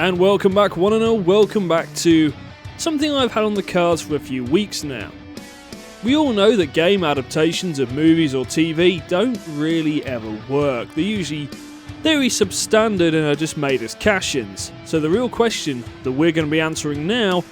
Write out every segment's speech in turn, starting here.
And welcome back, one and all. Welcome back to something I've had on the cards for a few weeks now. We all know that game adaptations of movies or TV don't really ever work. They're usually very substandard and are just made as cash-ins. So the real question that we're going to be answering now,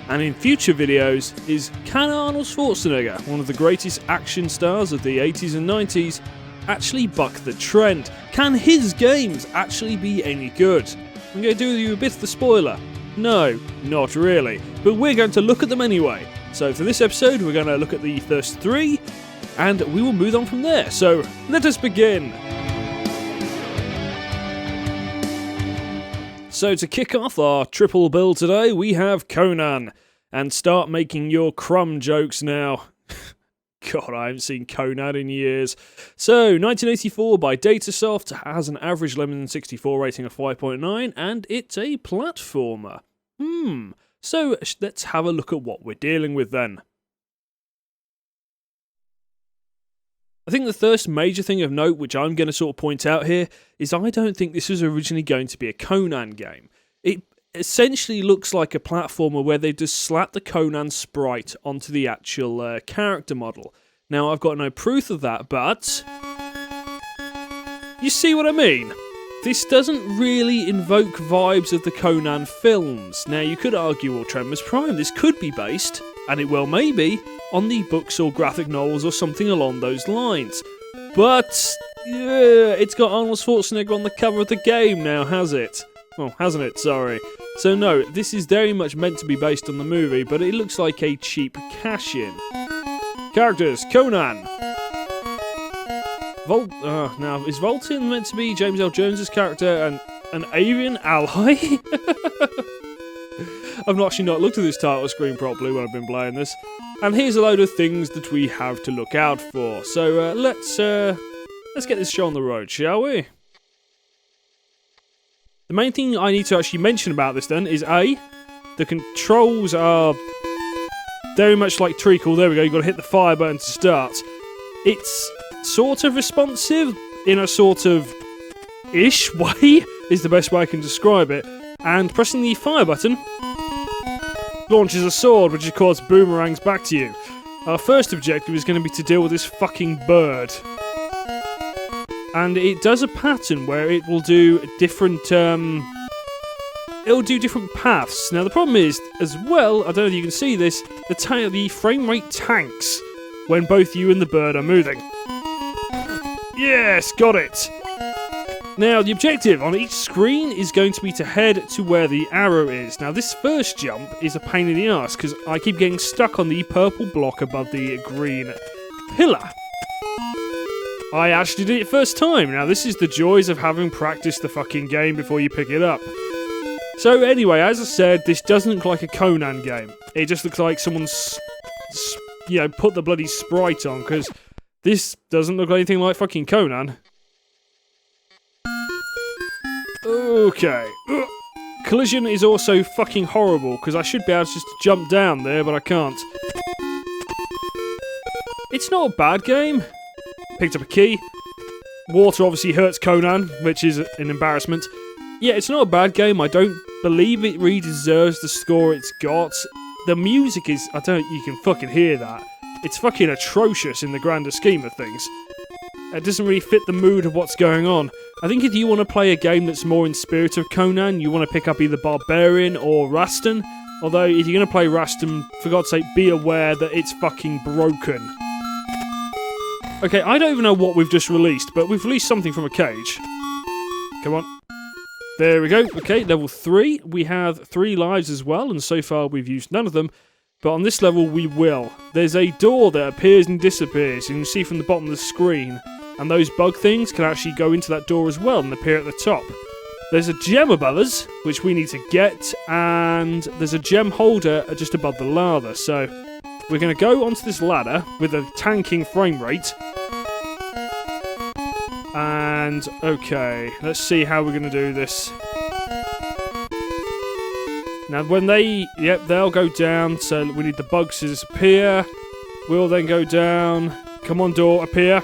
and in future videos, is can Arnold Schwarzenegger, one of the greatest action stars of the 80s and 90s, actually buck the trend? Can his games actually be any good? I'm going to do you a bit of the spoiler. No, not really. But we're going to look at them anyway. So for this episode, we're going to look at the first three, and we will move on from there. So let us begin. So to kick off our triple bill today, we have Conan. And start making your crumb jokes now. God, I haven't seen Conan in years. So, 1984 by Datasoft, has an average Lemon 64 rating of 5.9, and it's a platformer. So let's have a look at what we're dealing with then. I think the first major thing of note, which I'm going to sort of point out here, is I don't think this was originally going to be a Conan game. It essentially looks like a platformer where they just slap the Conan sprite onto the actual character model. Now, I've got no proof of that, but you see what I mean? This doesn't really invoke vibes of the Conan films. Now, you could argue, well, TrevimusPrime, this could be based, and it well may be, on the books or graphic novels or something along those lines. But, yeah, it's got Arnold Schwarzenegger on the cover of the game now, has it? Well, hasn't it? Sorry. So no, this is very much meant to be based on the movie, but it looks like a cheap cash-in. Characters, Conan. Now, is Voltin meant to be James L. Jones's character and an alien ally? I've actually not looked at this title screen properly when I've been playing this. And here's a load of things that we have to look out for. So let's get this show on the road, shall we? The main thing I need to actually mention about this then is A, the controls are very much like Treacle. There we go, you've got to hit the fire button to start. It's sort of responsive in a sort of ish way, is the best way I can describe it. And pressing the fire button launches a sword, which of course boomerangs back to you. Our first objective is going to be to deal with this fucking bird. And it does a pattern where it will do different, different paths. Now the problem is, as well, I don't know if you can see this, the frame rate tanks when both you and the bird are moving. Yes, got it! Now the objective on each screen is going to be to head to where the arrow is. Now this first jump is a pain in the arse, because I keep getting stuck on the purple block above the green pillar. I actually did it first time. Now, this is the joys of having practiced the fucking game before you pick it up. So, anyway, as I said, this doesn't look like a Conan game. It just looks like someone's, put the bloody sprite on, because this doesn't look anything like fucking Conan. Okay. Collision is also fucking horrible, because I should be able to just jump down there, but I can't. It's not a bad game. Picked up a key. Water obviously hurts Conan, which is an embarrassment. Yeah, it's not a bad game. I don't believe it really deserves the score it's got. The music is, you can fucking hear that. It's fucking atrocious in the grander scheme of things. It doesn't really fit the mood of what's going on. I think if you want to play a game that's more in spirit of Conan, you want to pick up either Barbarian or Rastan. Although, if you're going to play Rastan, for God's sake, be aware that it's fucking broken. Okay, I don't even know what we've just released, but we've released something from a cage. Come on. There we go. Okay, level 3. We have 3 lives as well, and so far we've used none of them. But on this level, we will. There's a door that appears and disappears. You can see from the bottom of the screen. And those bug things can actually go into that door as well and appear at the top. There's a gem above us, which we need to get, and there's a gem holder just above the lava. So we're going to go onto this ladder with a tanking frame rate. And, okay, let's see how we're going to do this. Now, when they'll go down, so we need the bugs to disappear. We'll then go down. Come on, door, appear.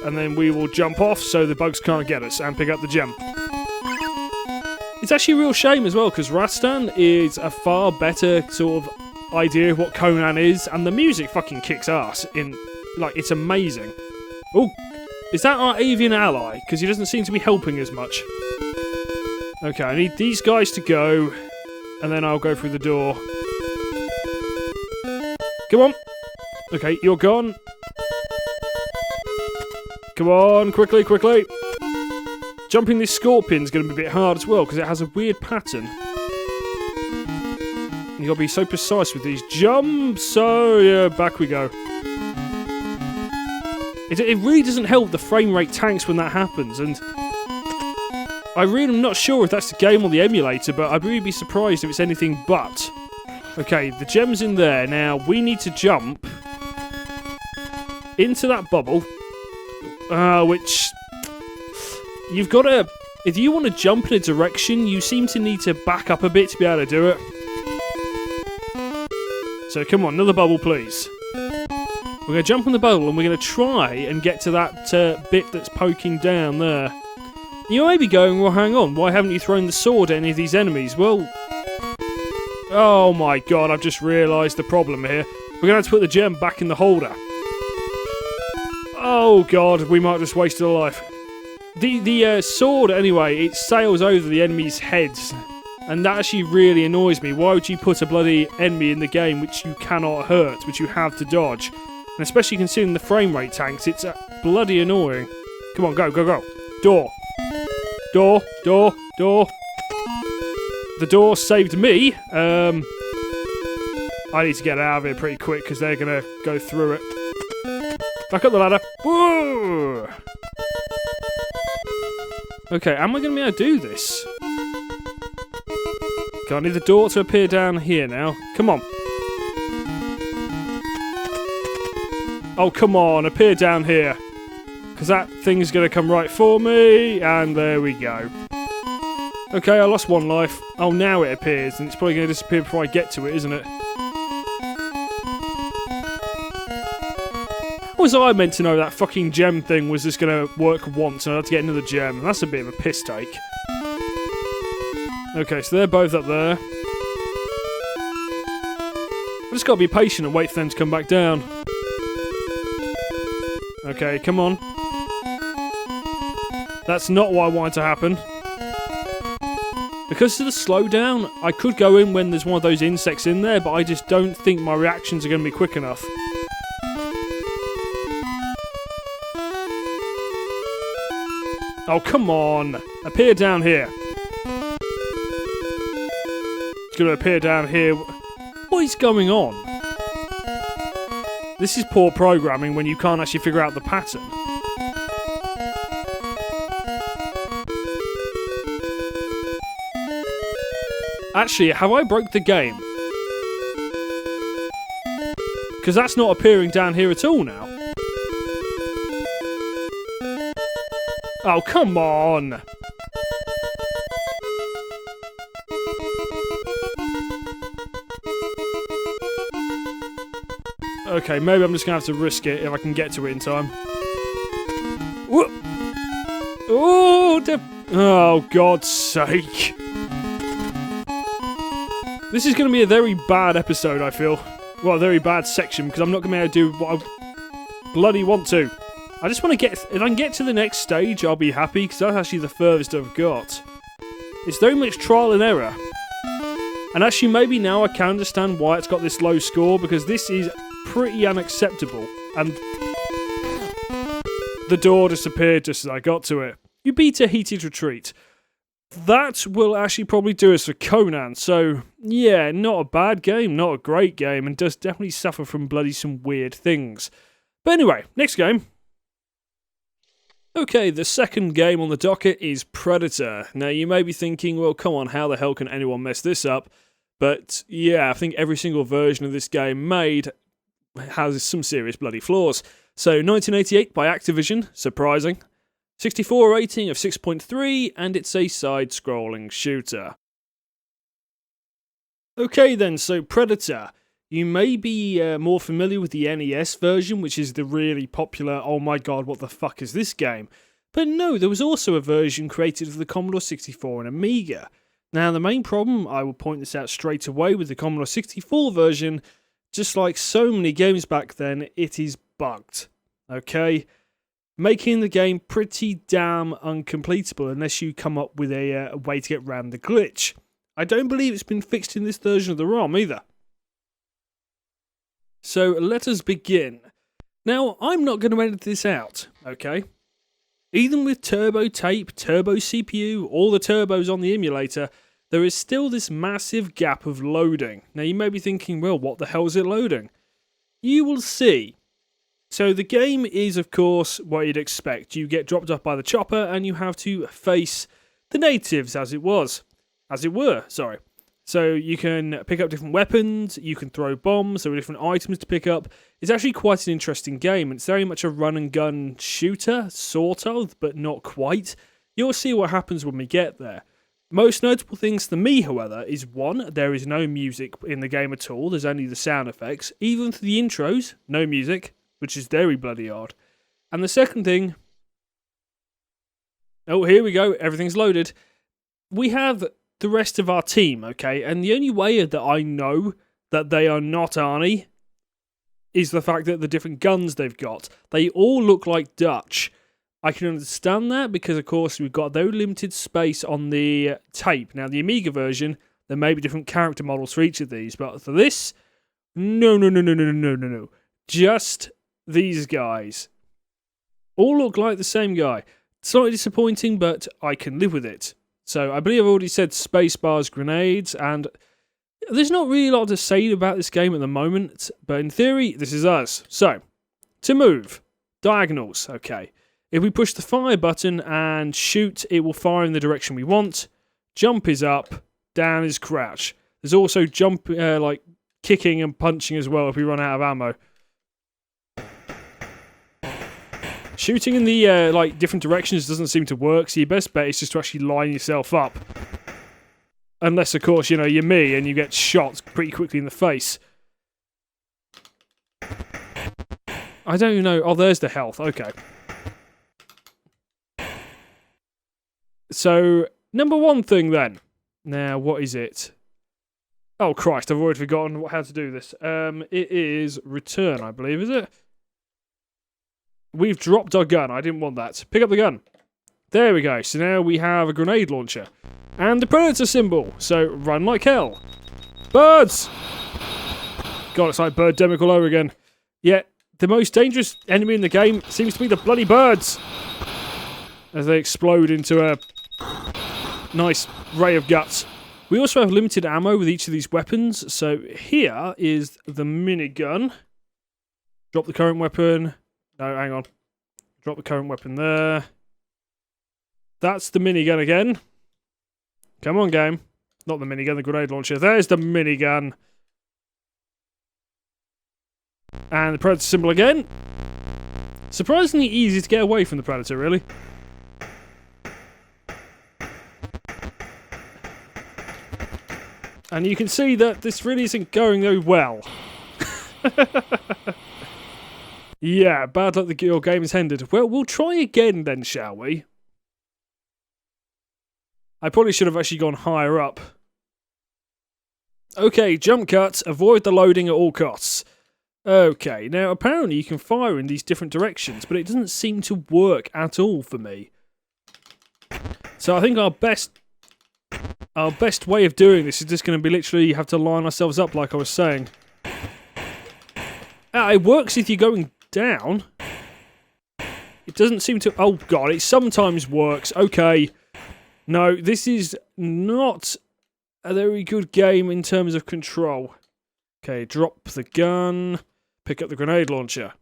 And then we will jump off so the bugs can't get us and pick up the gem. It's actually a real shame as well, because Rastan is a far better sort of idea of what Conan is, and the music fucking kicks ass. It's amazing. Oh, is that our avian ally? Because he doesn't seem to be helping as much. Okay, I need these guys to go, and then I'll go through the door. Come on. Okay, you're gone. Come on, quickly, quickly. Jumping this scorpion's going to be a bit hard as well, because it has a weird pattern. You got to be so precise with these jumps. So, yeah, back we go. It really doesn't help the frame rate tanks when that happens, and I really am not sure if that's the game or the emulator, but I'd really be surprised if it's anything but. Okay, the gem's in there. Now, we need to jump into that bubble, which you've got to... If you want to jump in a direction, you seem to need to back up a bit to be able to do it. So, come on, another bubble, please. We're going to jump in the bubble, and we're going to try and get to that bit that's poking down there. You may be going, well, hang on, why haven't you thrown the sword at any of these enemies? Well... Oh my god, I've just realised the problem here. We're going to have to put the gem back in the holder. Oh god, we might have just wasted a life. The sword, anyway, it sails over the enemy's heads. And that actually really annoys me. Why would you put a bloody enemy in the game which you cannot hurt, which you have to dodge? And especially considering the frame rate tanks, it's bloody annoying. Come on, go, go, go. Door. Door, door, door. The door saved me. I need to get out of here pretty quick because they're going to go through it. Back up the ladder. Woo! Okay, am I going to be able to do this? Okay, I need the door to appear down here now. Come on. Oh, come on, appear down here. Because that thing's going to come right for me, and there we go. Okay, I lost one life. Oh, now it appears, and it's probably going to disappear before I get to it, isn't it? How was I meant to know that fucking gem thing was just going to work once and I had to get another gem? That's a bit of a piss take. Okay, so they're both up there. I just got to be patient and wait for them to come back down. Okay, come on. That's not what I wanted to happen. Because of the slowdown, I could go in when there's one of those insects in there, but I just don't think my reactions are going to be quick enough. Oh, come on. Appear down here. It's going to appear down here. What is going on? This is poor programming when you can't actually figure out the pattern. Actually, have I broke the game? Because that's not appearing down here at all now. Oh, come on! Okay, maybe I'm just going to have to risk it if I can get to it in time. Whoop! Oh, God's sake. This is going to be a very bad episode, I feel. Well, a very bad section, because I'm not going to be able to do what I bloody want to. I just want to get... If I can get to the next stage, I'll be happy, because that's actually the furthest I've got. It's very much trial and error. And actually, maybe now I can understand why it's got this low score, because this is pretty unacceptable. And the door disappeared just as I got to it. You beat a heated retreat. That will actually probably do us for Conan. So, yeah, not a bad game, not a great game, and does definitely suffer from bloody some weird things. But anyway, next game. Okay, the second game on the docket is Predator. Now, you may be thinking, well, come on, how the hell can anyone mess this up? But, yeah, I think every single version of this game made has some serious bloody flaws. So, 1988 by Activision, surprising. 64 rating of 6.3, and it's a side-scrolling shooter. Okay then, so Predator. You may be more familiar with the NES version, which is the really popular, oh my god, what the fuck is this game? But no, there was also a version created for the Commodore 64 and Amiga. Now, the main problem, I will point this out straight away, with the Commodore 64 version, just like so many games back then, it is bugged. Okay? Making the game pretty damn uncompletable unless you come up with a way to get around the glitch. I don't believe it's been fixed in this version of the ROM either. So let us begin. Now, I'm not going to edit this out, okay? Even with turbo tape, turbo CPU, all the turbos on the emulator, there is still this massive gap of loading. Now, you may be thinking, well, what the hell is it loading? You will see. So the game is, of course, what you'd expect. You get dropped off by the chopper and you have to face the natives, as it were. So you can pick up different weapons, you can throw bombs, there are different items to pick up. It's actually quite an interesting game. It's very much a run-and-gun shooter, sort of, but not quite. You'll see what happens when we get there. Most notable things to me, however, is one, there is no music in the game at all, there's only the sound effects. Even for the intros, no music, which is very bloody odd. And the second thing... Oh, here we go, everything's loaded. We have the rest of our team, okay? And the only way that I know that they are not Arnie is the fact that the different guns they've got. They all look like Dutch. I can understand that because, of course, we've got very limited space on the tape. Now, the Amiga version, there may be different character models for each of these, but for this, no. Just these guys. All look like the same guy. Slightly disappointing, but I can live with it. So, I believe I've already said spacebar's grenades, and there's not really a lot to say about this game at the moment, but in theory, this is us. So, to move, diagonals, okay. If we push the fire button and shoot, it will fire in the direction we want. Jump is up, down is crouch. There's also jump, like kicking and punching as well if we run out of ammo. Shooting in the like different directions doesn't seem to work, so your best bet is just to actually line yourself up. Unless, of course, you know, you're me and you get shot pretty quickly in the face. I don't even know. Oh, there's the health. Okay. So, number one thing then. Now, what is it? Oh, Christ, I've already forgotten how to do this. It is return, I believe, is it? We've dropped our gun. I didn't want that. Pick up the gun. There we go. So now we have a grenade launcher. And the predator symbol. So, run like hell. Birds! God, it's like Birdemic all over again. Yeah, the most dangerous enemy in the game seems to be the bloody birds. As they explode into a nice ray of guts. We also have limited ammo with each of these weapons. So here is the minigun. Drop the current weapon. No, hang on. Drop the current weapon there. That's the minigun again. Come on, game. Not the minigun, the grenade launcher. There's the minigun. And the predator symbol again. Surprisingly easy to get away from the predator, really. And you can see that this really isn't going very well. Yeah, bad luck your game is ended. Well, we'll try again then, shall we? I probably should have actually gone higher up. Okay, jump cut. Avoid the loading at all costs. Okay, now apparently you can fire in these different directions, but it doesn't seem to work at all for me. So I think our best way of doing this is just going to be literally have to line ourselves up like I was saying. It works if you're going down. It doesn't seem to... Oh god, it sometimes works. Okay. No, this is not a very good game in terms of control. Okay, drop the gun. Pick up the grenade launcher.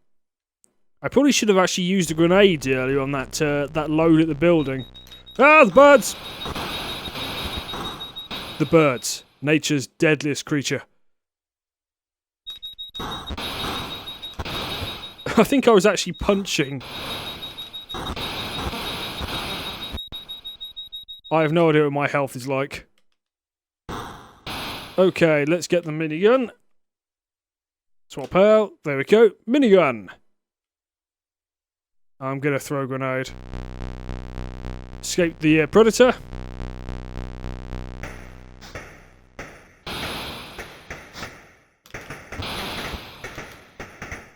I probably should have actually used a grenade earlier on that load at the building. Ah, the birds! The birds. Nature's deadliest creature. I think I was actually punching. I have no idea what my health is like. Okay, let's get the minigun. Swap out. There we go. Minigun. I'm going to throw a grenade. Escape the predator.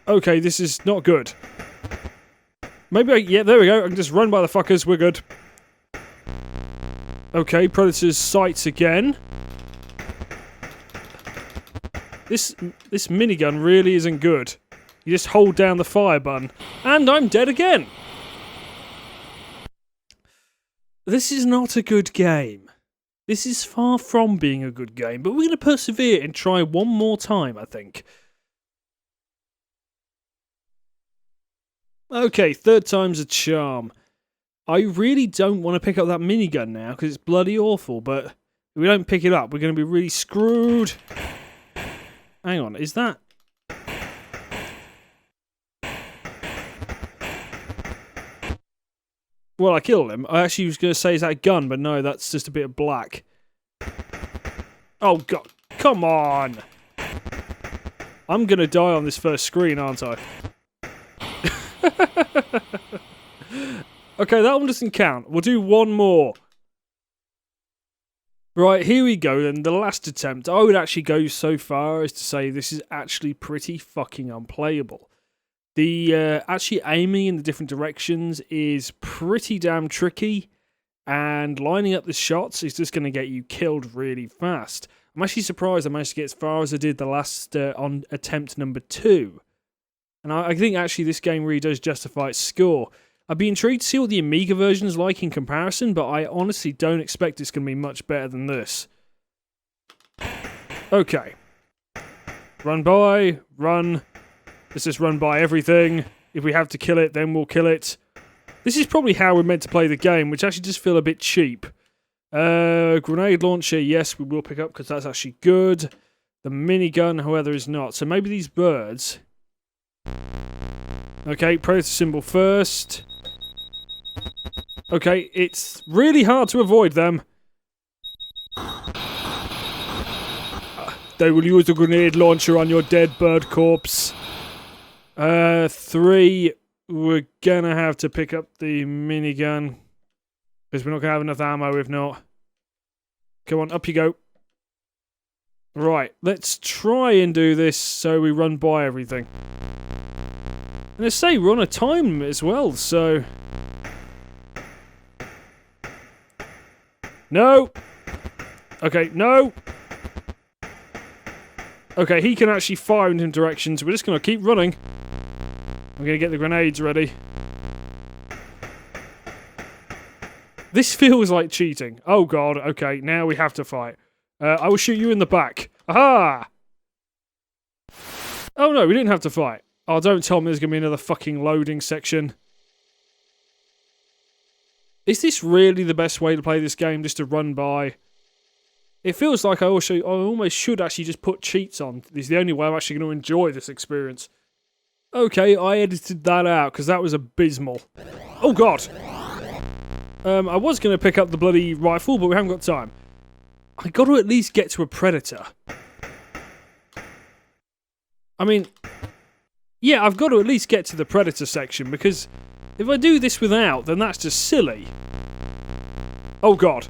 Okay, this is not good. Maybe yeah, there we go. I can just run by the fuckers. We're good. Okay, Predator's sights again. This minigun really isn't good. You just hold down the fire button. And I'm dead again! This is not a good game. This is far from being a good game, but we're going to persevere and try one more time, I think. Okay, third time's a charm. I really don't want to pick up that minigun now, because it's bloody awful, but if we don't pick it up, we're going to be really screwed. Hang on, is that... Well, I killed him. I actually was going to say, is that a gun? But no, that's just a bit of black. Oh, God. Come on! I'm going to die on this first screen, aren't I? Okay, that one doesn't count. We'll do one more. Right, here we go then. The last attempt. I would actually go so far as to say this is actually pretty fucking unplayable. The actually aiming in the different directions is pretty damn tricky, and lining up the shots is just going to get you killed really fast. I'm actually surprised I managed to get as far as I did the last on attempt number 2. And I think actually this game really does justify its score. I'd be intrigued to see what the Amiga version is like in comparison, but I honestly don't expect it's going to be much better than this. Okay. Run by, run. Let's just run by everything. If we have to kill it, then we'll kill it. This is probably how we're meant to play the game, which actually just feel a bit cheap. Grenade launcher, yes, we will pick up because that's actually good. The minigun, however, is not. So maybe these birds... Okay, Predator symbol first. Okay, it's really hard to avoid them. They will use the grenade launcher on your dead bird corpse. 3, we're gonna have to pick up the minigun. Because we're not gonna have enough ammo if not. Come on, up you go. Right, let's try and do this so we run by everything. And let's say we're on a time as well, so... No! Okay, no! Okay, he can actually fire in different directions. We're just going to keep running. I'm going to get the grenades ready. This feels like cheating. Oh god, okay, now we have to fight. I will shoot you in the back. Aha! Oh no, we didn't have to fight. Oh, don't tell me there's going to be another fucking loading section. Is this really the best way to play this game, just to run by? It feels like I almost should actually just put cheats on. It's the only way I'm actually going to enjoy this experience. Okay, I edited that out, because that was abysmal. Oh god! I was going to pick up the bloody rifle, but we haven't got time. I got to at least get to a Predator. I mean... Yeah, I've got to at least get to the Predator section, because if I do this without, then that's just silly. Oh god.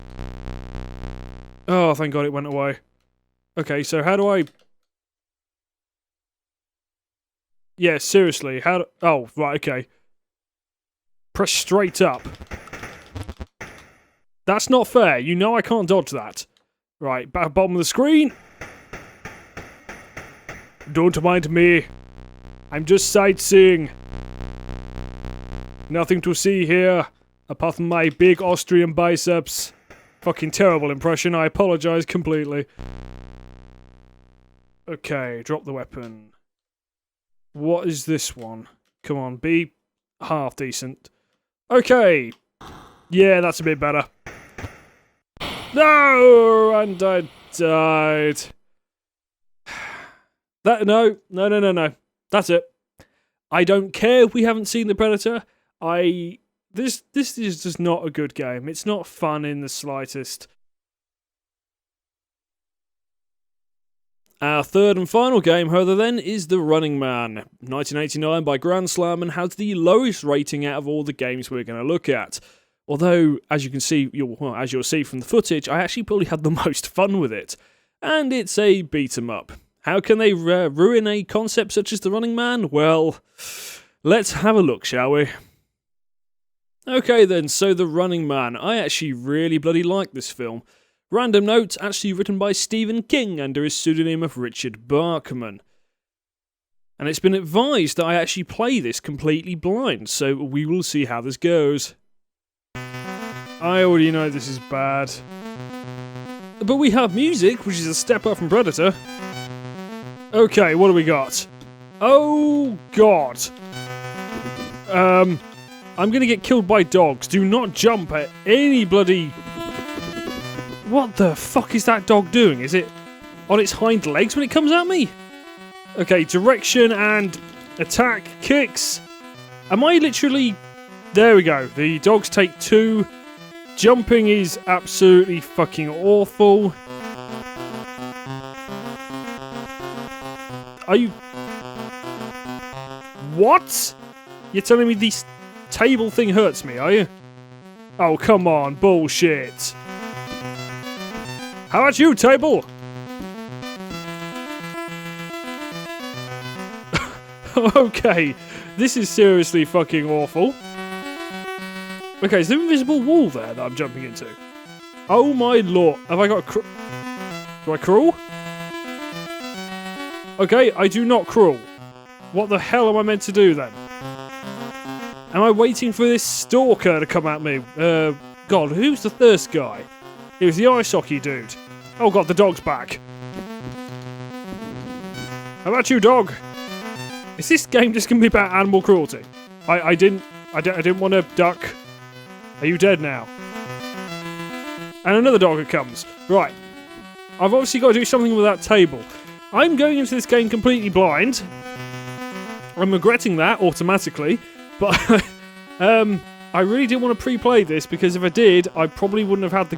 Oh, thank god it went away. Okay, so how do I... Yeah, seriously, how do... Oh, right, okay. Press straight up. That's not fair, you know I can't dodge that. Right, bottom of the screen. Don't mind me. I'm just sightseeing. Nothing to see here, apart from my big Austrian biceps. Fucking terrible impression, I apologise completely. Okay, drop the weapon. What is this one? Come on, be half decent. Okay. Yeah, that's a bit better. No! And I died. No. That's it. I don't care if we haven't seen the Predator. This is just not a good game. It's not fun in the slightest. Our third and final game, however, then, is The Running Man. 1989 by Grand Slam, and has the lowest rating out of all the games we're going to look at. Although, as you can see, as you'll see from the footage, I actually probably had the most fun with it. And it's a beat 'em up. How can they ruin a concept such as The Running Man? Well, let's have a look, shall we? Okay then, so The Running Man. I actually really bloody like this film. Random note, actually written by Stephen King under his pseudonym of Richard Barkman. And it's been advised that I actually play this completely blind, so we will see how this goes. I already know this is bad. But we have music, which is a step up from Predator. Okay, what do we got? Oh, God. I'm gonna get killed by dogs. Do not jump at any bloody... What the fuck is that dog doing? Is it on its hind legs when it comes at me? Okay, direction and attack kicks. Am I literally... There we go. The dogs take 2. Jumping is absolutely fucking awful. Are you... What? You're telling me this table thing hurts me, are you? Oh, come on. Bullshit. How about you, table? Okay. This is seriously fucking awful. Okay, is there an invisible wall there that I'm jumping into? Oh my lord. Have I got Do I crawl? Okay, I do not crawl. What the hell am I meant to do then? Am I waiting for this stalker to come at me? God, who's the first guy? It was the ice hockey dude. Oh god, the dog's back. How about you, dog? Is this game just gonna be about animal cruelty? I didn't want to duck. Are you dead now? And another dog comes. Right. I've obviously got to do something with that table. I'm going into this game completely blind. I'm regretting that automatically, but I really didn't want to pre-play this because if I did, I probably wouldn't have had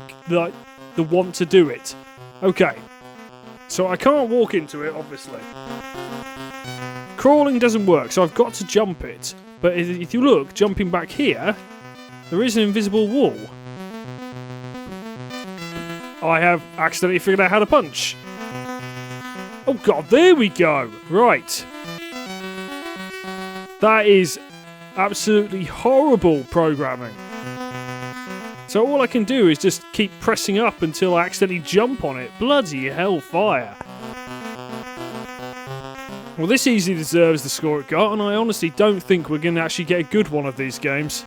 the want to do it. Okay. So I can't walk into it, obviously. Crawling doesn't work, so I've got to jump it. But if you look, jumping back here, there is an invisible wall. I have accidentally figured out how to punch. Oh god, there we go. Right. That is absolutely horrible programming. So all I can do is just keep pressing up until I accidentally jump on it. Bloody hellfire. Well, this easily deserves the score it got, and I honestly don't think we're going to actually get a good one of these games.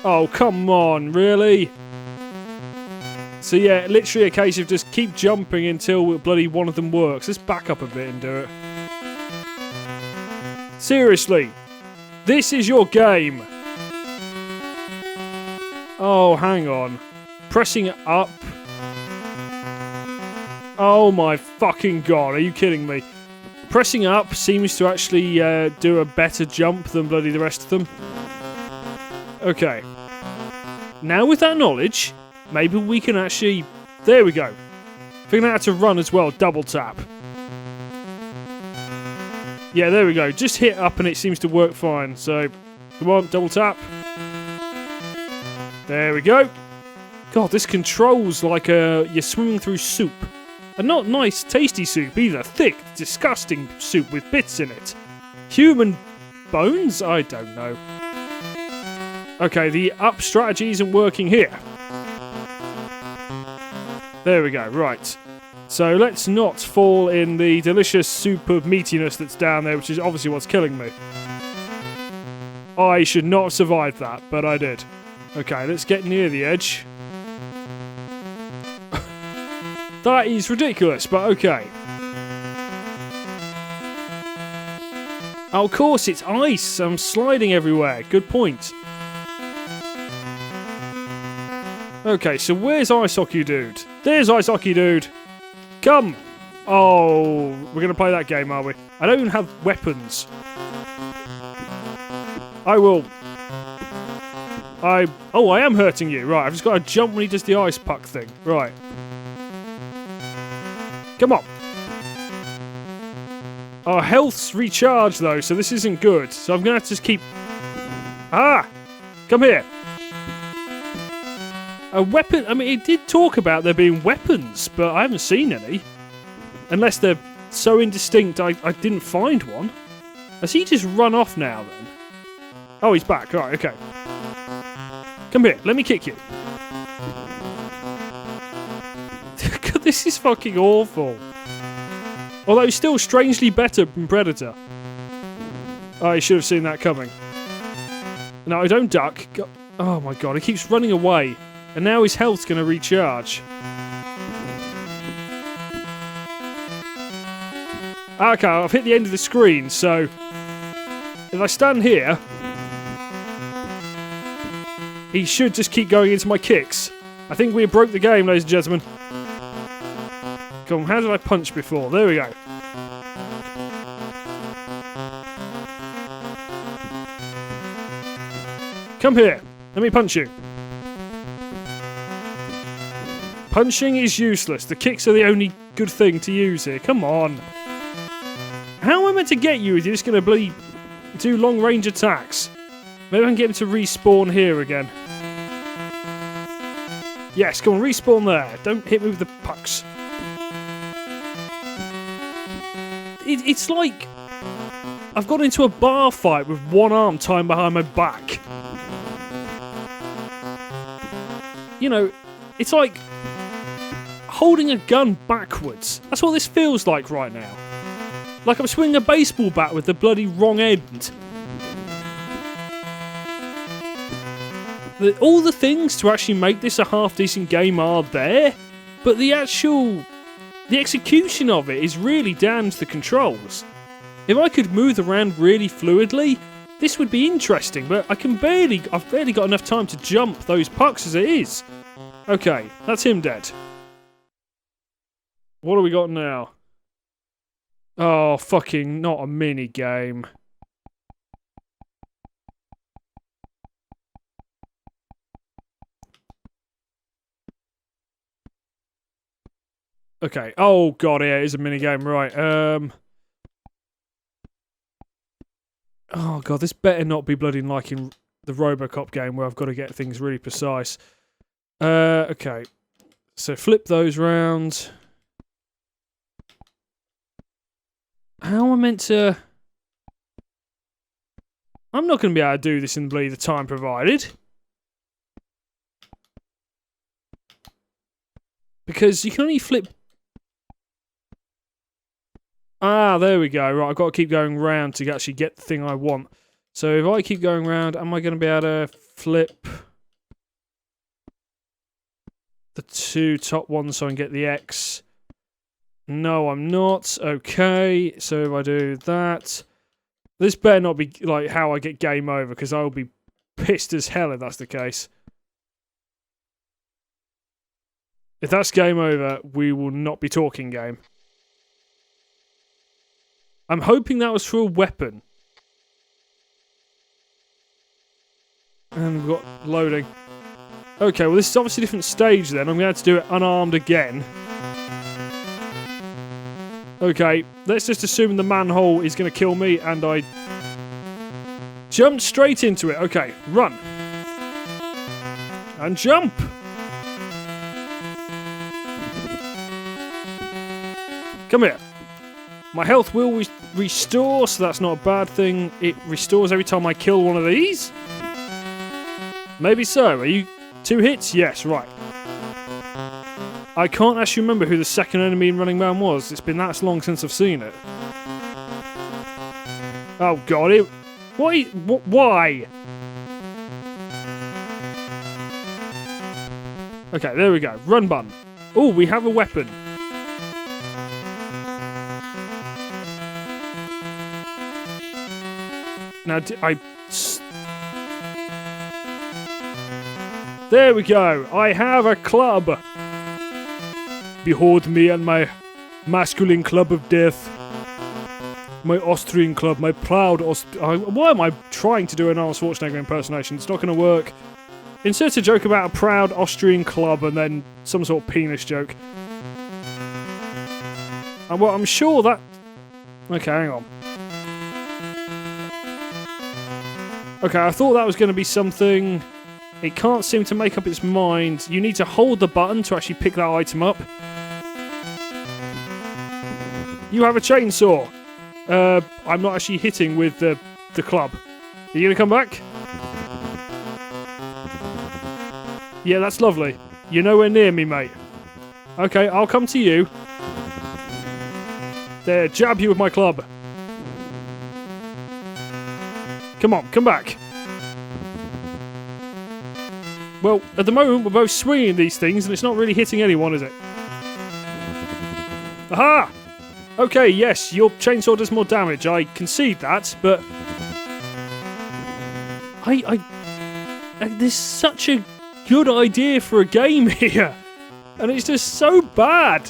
Oh, come on, really? So yeah, literally a case of just keep jumping until bloody one of them works. Let's back up a bit and do it. Seriously, this is your game. Oh, hang on. Pressing it up. Oh my fucking god, are you kidding me? Pressing up seems to actually do a better jump than bloody the rest of them. Okay. Now with that knowledge, maybe we can actually... There we go. Figuring out how to run as well, double tap. Yeah, there we go. Just hit up and it seems to work fine. So, come on, double tap. There we go. God, this controls like you're swimming through soup. And not nice, tasty soup either. Thick, disgusting soup with bits in it. Human bones? I don't know. Okay, the up strategy isn't working here. There we go, right. So let's not fall in the delicious soup of meatiness that's down there, which is obviously what's killing me. I should not have survived that, but I did. Okay, let's get near the edge. That is ridiculous, but okay. Oh, of course, it's ice. I'm sliding everywhere. Good point. Okay, so where's Ice Hockey Dude? There's Ice Hockey Dude. Come. Oh, we're going to play that game, are we? I don't even have weapons. I will... Oh, I am hurting you. Right, I've just got to jump when he does the ice puck thing. Right. Come on. Our health's recharged, though, so this isn't good. So I'm going to have to just keep... Ah! Come here. A weapon... I mean, it did talk about there being weapons, but I haven't seen any. Unless they're so indistinct I didn't find one. Has he just run off now then? Oh, he's back. Right, okay. Come here, let me kick you. God, this is fucking awful. Although still strangely better than Predator. I should have seen that coming. No, I don't duck. Oh my god, he keeps running away. And now his health's going to recharge. Okay, I've hit the end of the screen, so if I stand here, he should just keep going into my kicks. I think we broke the game, ladies and gentlemen. Come on, how did I punch before? There we go. Come here. Let me punch you. Punching is useless. The kicks are the only good thing to use here. Come on. How am I meant to get you if you're just going to bloody do long-range attacks? Maybe I can get him to respawn here again. Yes, come on, respawn there. Don't hit me with the pucks. It's like I've got into a bar fight with one arm tied behind my back. You know, it's like holding a gun backwards. That's what this feels like right now. Like I'm swinging a baseball bat with the bloody wrong end. All the things to actually make this a half-decent game are there, but the execution of it is really down to the controls. If I could move around really fluidly, this would be interesting, but I've barely got enough time to jump those pucks as it is. Okay, that's him dead. What do we got now? Oh, fucking not a mini game. Okay. Oh god, yeah, it is a mini game, right? Oh god, this better not be bloody like in the RoboCop game where I've got to get things really precise. Okay. So flip those round. How am I meant to... I'm not going to be able to do this in the time provided. Because you can only flip... Ah, there we go. Right, I've got to keep going round to actually get the thing I want. So if I keep going round, am I going to be able to flip the two top ones so I can get the X? No, I'm not. Okay, so if I do that... This better not be like how I get game over, because I'll be pissed as hell if that's the case. If that's game over, we will not be talking game. I'm hoping that was for a weapon. And we've got loading. Okay, well this is obviously a different stage then. I'm going to have to do it unarmed again. Okay, let's just assume the manhole is going to kill me, and I jumped straight into it. Okay, run. And jump. Come here. My health will restore, so that's not a bad thing. It restores every time I kill one of these. Maybe so. Are you 2 hits? Yes, right. I can't actually remember who the second enemy in Running Man was. It's been that long since I've seen it. Oh god, why? Okay, there we go. Run button. Oh, we have a weapon. Now, there we go. I have a club. Behold me and my masculine club of death. My Austrian club, my proud why am I trying to do an Arnold Schwarzenegger impersonation? It's not going to work. Insert a joke about a proud Austrian club and then some sort of penis joke. And well, I'm sure that... Okay, hang on. Okay, I thought that was going to be something... It can't seem to make up its mind. You need to hold the button to actually pick that item up. You have a chainsaw. I'm not actually hitting with the club. Are you gonna come back? Yeah, that's lovely. You're nowhere near me, mate. Okay, I'll come to you. There, jab you with my club. Come on, come back. Well, at the moment, we're both swinging these things, and it's not really hitting anyone, is it? Aha! Okay, yes, your chainsaw does more damage. I concede that, but... There's such a good idea for a game here, and it's just so bad.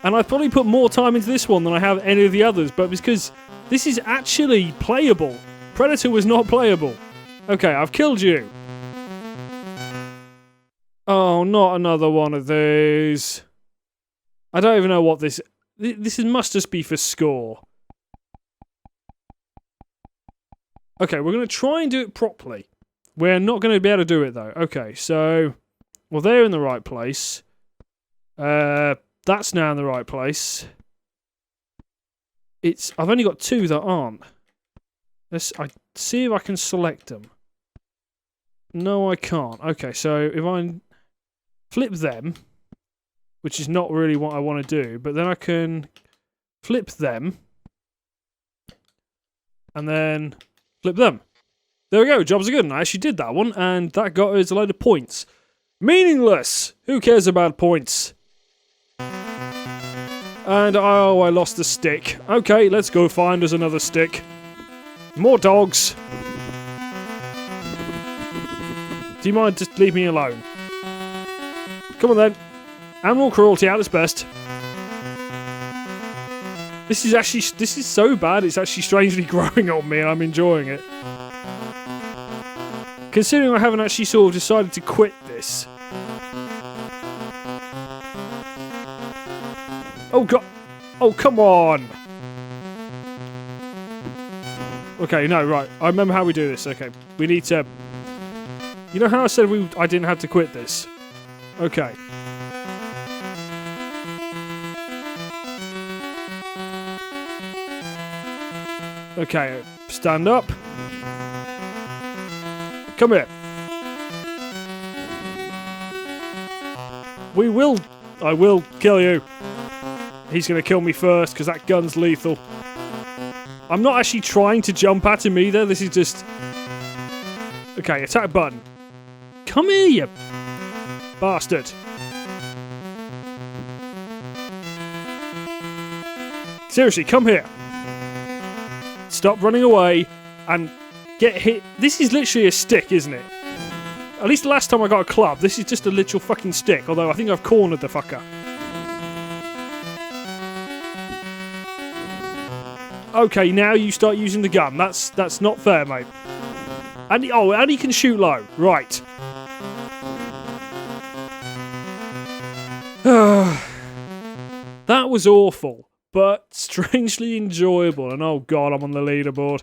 And I've probably put more time into this one than I have any of the others, but because this is actually playable. Predator was not playable. Okay, I've killed you. Oh, not another one of these. I don't even know what this must just be for score. Okay, we're going to try and do it properly. We're not going to be able to do it, though. Okay, so... Well, they're in the right place. That's now in the right place. I've only got two that aren't. I see if I can select them. No, I can't. Okay, so if I flip them, which is not really what I want to do, but then I can flip them, and then flip them. There we go, jobs are good, and I actually did that one, and that got us a load of points. Meaningless! Who cares about points? And, oh, I lost the stick. Okay, let's go find us another stick. More dogs. Do you mind just leave me alone? Come on then. Animal cruelty at its best. This is so bad, it's actually strangely growing on me and I'm enjoying it. Considering I haven't actually sort of decided to quit this. Oh god! Oh, come on! Okay, no, right. I remember how we do this. Okay, we need to... You know how I said I didn't have to quit this? Okay. Okay, stand up. Come here. I will kill you. He's going to kill me first, because that gun's lethal. I'm not actually trying to jump at him either, this is just... Okay, attack button. Come here, you bastard. Seriously, come here. Stop running away and get hit. This is literally a stick, isn't it? At least the last time I got a club, this is just a literal fucking stick, although I think I've cornered the fucker. Okay, now you start using the gun. That's not fair, mate. And he can shoot low. Right. That was awful, but strangely enjoyable. And oh god, I'm on the leaderboard.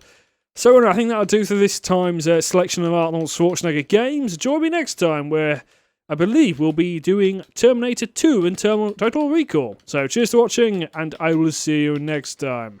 So anyway, I think that'll do for this time's selection of Arnold Schwarzenegger games. Join me next time, where I believe we'll be doing Terminator 2 and Total Recall. So cheers for watching, and I will see you next time.